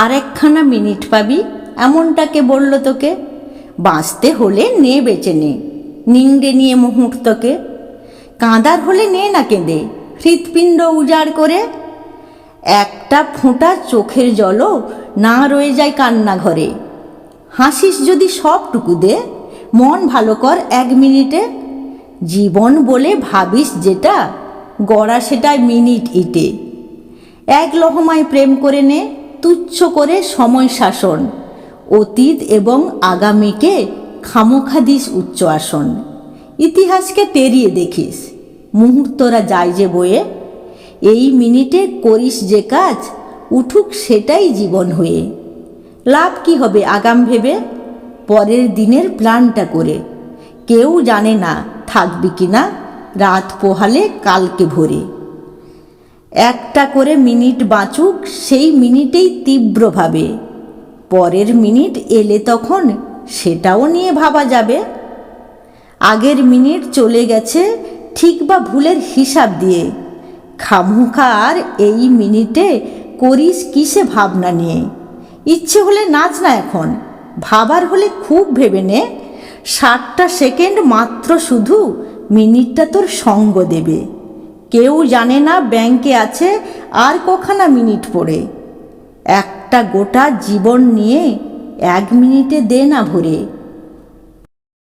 আর একখানা মিনিট পাবি, এমনটাকে বলল তোকে। বাঁচতে হলে নে বেঁচে নে, নিংড়ে নিয়ে মুহূর্তকে। কাঁদার হলে নে না কেঁদে, হৃৎপিণ্ড উজাড় করে। একটা ফোঁটা চোখের জলও না রয়ে যায় কান্না ঘরে। হাসিস যদি সবটুকু দে, মন ভালো কর 1 মিনিটে। জীবন বলে ভাবিস যেটা, গড়া সেটাই মিনিট ইটে। এক লহমায় প্রেম করে নে, তুচ্ছ করে সময় শাসন। অতীত এবং আগামীকে খামোখা দিস উচ্চ আসন। ইতিহাসকে তেড়িয়ে দেখিস, মুহূর্তরা যায় যে বয়ে। এই মিনিটে করিস যে কাজ, উঠুক সেটাই জীবন হয়ে। লাভ কি হবে আগাম ভেবে, পরের দিনের প্ল্যানটা করে। কেউ জানে না থাকবি কি না, রাত পোহালে কালকে ভোরে। একটা করে মিনিট বাঁচুক, সেই মিনিটেই তীব্রভাবে। পরের মিনিট এলে তখন সেটাও নিয়ে ভাবা যাবে। আগের মিনিট চলে গেছে ঠিক বা ভুলের হিসাব দিয়ে। খামোখা আর এই মিনিটে করিস কিসে ভাবনা নিয়ে। ইচ্ছে হলে নাচ না এখন, ভাবার হলে খুব ভেবে নে। 60টা সেকেন্ড মাত্র, শুধু মিনিটটা তোর সঙ্গ দেবে। কেউ জানে না ব্যাংকে আছে আর কখানা মিনিট পড়ে। একটা গোটা জীবন নিয়ে 1 মিনিটে দে না ভরে।